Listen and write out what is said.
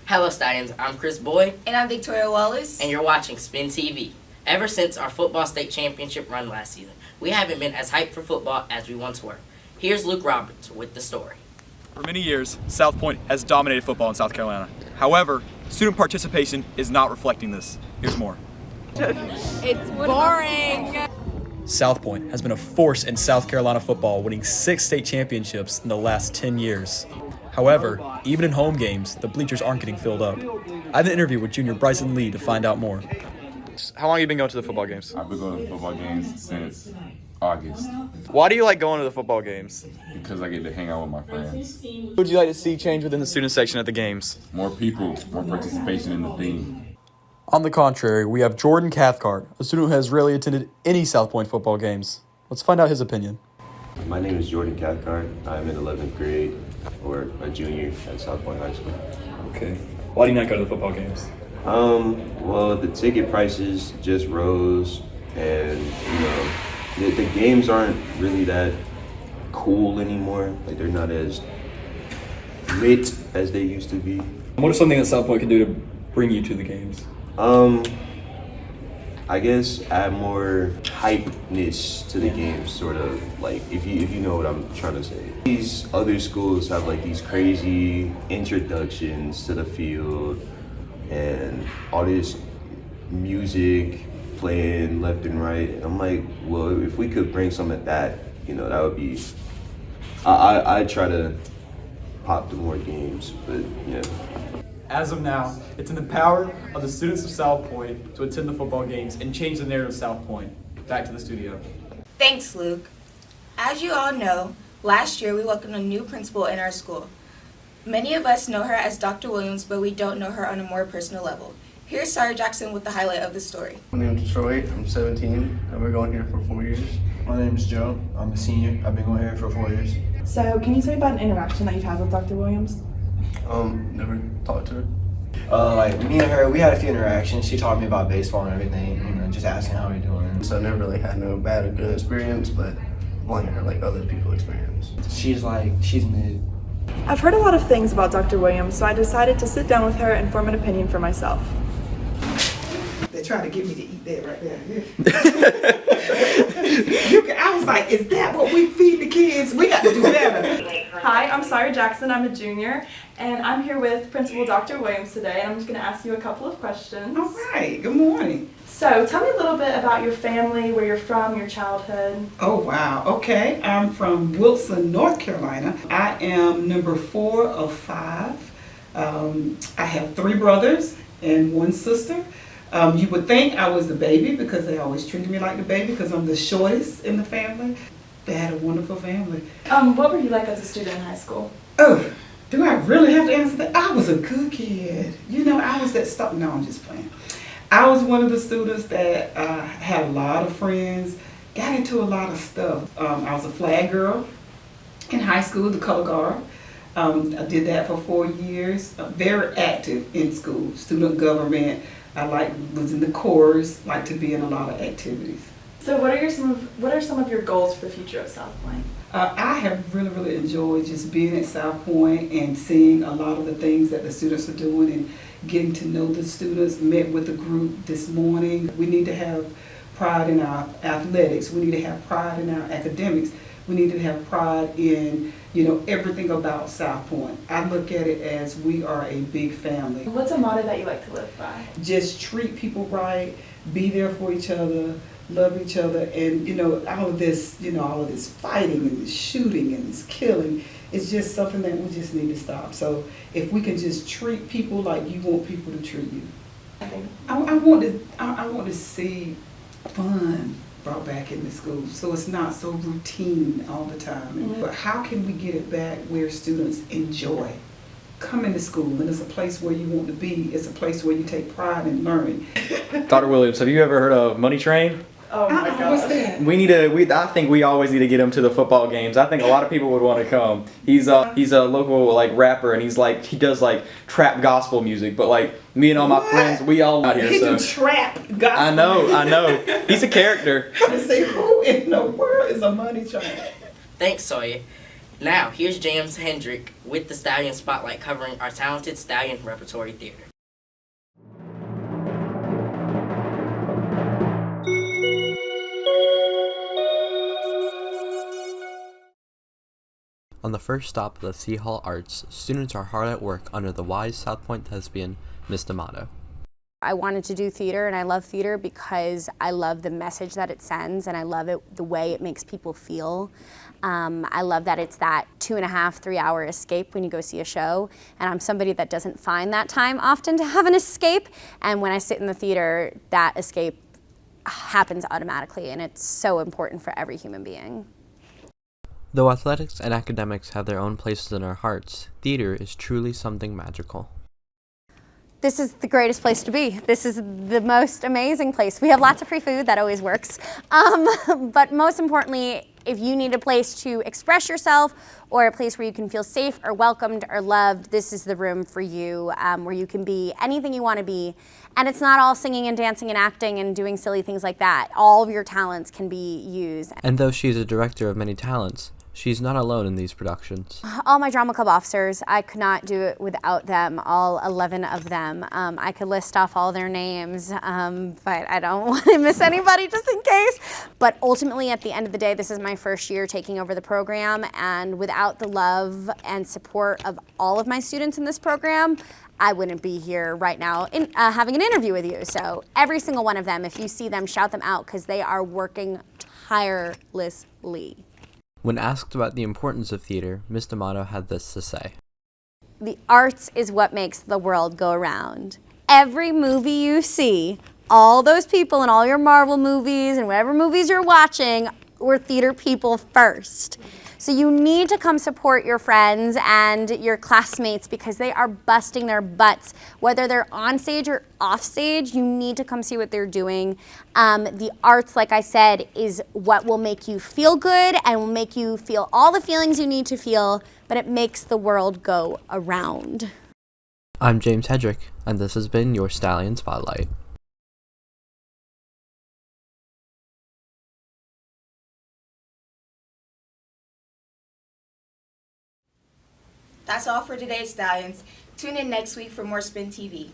Hello Stallions, I'm Chris Boyd. And I'm Victoria Wallace. And you're watching Spin TV. Ever since our football state championship run last season, we haven't been as hyped for football as we once were. Here's Luke Roberts with the story. For many years, South Pointe has dominated football in South Carolina. However, student participation is not reflecting this. Here's more. It's boring. South Pointe has been a force in South Carolina football, winning 6 state championships in the last 10 years. However, even in home games, the bleachers aren't getting filled up. I had an interview with junior Bryson Lee to find out more. How long have you been going to the football games? I've been going to football games since August Why do you like going to the football games? because I get to hang out with my friends. What would you like to see change within the student section at the games? More people, more participation in the theme. On the contrary, we have Jordan Cathcart, a student who has rarely attended any South Pointe football games. Let's find out his opinion. My name is Jordan Cathcart. I'm in 11th grade, or a junior at South Pointe High School. Okay. Why do you not go to the football games? Well, the ticket prices just rose, and the games aren't really that cool anymore. Like, they're not as lit as they used to be. What is something that South Pointe can do to bring you to the games? I guess add more hypeness to the game, sort of, like, if you know what I'm trying to say. These other schools have like these crazy introductions to the field and all this music playing left and right. And I'm like, well, if we could bring some of that, that would be, I'd try to pop to more games, but yeah. As of now, it's in the power of the students of South Pointe to attend the football games and change the narrative of South Pointe. Back to the studio. Thanks, Luke. As you all know, last year we welcomed a new principal in our school. Many of us know her as Dr. Williams, but we don't know her on a more personal level. Here's Sarah Jackson with the highlight of the story. My name is Troy. I'm 17, and we're going here for 4 years. My name is Joe. I'm a senior. I've been going here for 4 years. So, can you tell me about an interaction that you've had with Dr. Williams? Never talked to her. Like me and her, we had a few interactions. She taught me about baseball and everything, just asking how we're doing. So I never really had no bad or good experience, but wanting her like other people's experience. She's mid. I've heard a lot of things about Dr. Williams, so I decided to sit down with her and form an opinion for myself. They tried to get me to eat that right there. I was like, is that what we feed the kids? We got to do better. Hi, I'm Sarah Jackson. I'm a junior, and I'm here with Principal Dr. Williams today, and I'm just going to ask you a couple of questions. All right, good morning. So, tell me a little bit about your family, where you're from, your childhood. Oh, wow. Okay, I'm from Wilson, North Carolina. I am number 4 of 5. I have 3 brothers and 1 sister. You would think I was the baby because they always treated me like the baby because I'm the shortest in the family. They had a wonderful family. What were you like as a student in high school? Oh, do I really have to answer that? I was a good kid. I was that stuff. No, I'm just playing. I was one of the students that had a lot of friends, got into a lot of stuff. I was a flag girl in high school, the color guard. I did that for 4 years. Very active in school, student government. I was in the chorus, like to be in a lot of activities. So what are some of your goals for the future of South Pointe? I have really, really enjoyed just being at South Pointe and seeing a lot of the things that the students are doing and getting to know the students. Met with the group this morning. We need to have pride in our athletics. We need to have pride in our academics. We need to have pride in, everything about South Pointe. I look at it as we are a big family. What's a motto that you like to live by? Just treat people right, be there for each other, love each other, and all of this fighting and this shooting and this killing, it's just something that we just need to stop. So if we can just treat people like you want people to treat you. I want to see fun brought back in the school, so it's not so routine all the time. But how can we get it back where students enjoy coming to school, and it's a place where you want to be, it's a place where you take pride in learning. Dr. Williams, have you ever heard of Money Train? Oh my God. What's that? I think we always need to get him to the football games. I think a lot of people would want to come. He's a local rapper, and he does trap gospel music. But me and all my friends, we all out here. He So do trap gospel. I know. He's a character. I say, who in the world is a Money Train? Thanks, Sawyer. Now, here's James Hendrick with the Stallion Spotlight covering our talented Stallion Repertory Theater. On the first stop of the Sea Hall Arts, students are hard at work under the wise South Point thespian, Miss D'Amato. I wanted to do theater, and I love theater because I love the message that it sends, and I love it the way it makes people feel. I love that it's that 2.5, 3 hour escape when you go see a show, and I'm somebody that doesn't find that time often to have an escape, and when I sit in the theater, that escape happens automatically, and it's so important for every human being. Though athletics and academics have their own places in our hearts, theater is truly something magical. This is the greatest place to be. This is the most amazing place. We have lots of free food, that always works. But most importantly, if you need a place to express yourself or a place where you can feel safe or welcomed or loved, this is the room for you, where you can be anything you want to be. And it's not all singing and dancing and acting and doing silly things like that. All of your talents can be used. And though she's a director of many talents, she's not alone in these productions. All my drama club officers, I could not do it without them, all 11 of them. I could list off all their names, but I don't want to miss anybody just in case. But ultimately, at the end of the day, this is my first year taking over the program, and without the love and support of all of my students in this program, I wouldn't be here right now having an interview with you. So every single one of them, if you see them, shout them out because they are working tirelessly. When asked about the importance of theater, Miss D'Amato had this to say. The arts is what makes the world go around. Every movie you see, all those people in all your Marvel movies and whatever movies you're watching were theater people first. So you need to come support your friends and your classmates because they are busting their butts. Whether they're on stage or off stage, you need to come see what they're doing. The arts, like I said, is what will make you feel good and will make you feel all the feelings you need to feel, but it makes the world go around. I'm James Hedrick, and this has been your Stallion Spotlight. That's all for today's Stallions. Tune in next week for more Spin TV.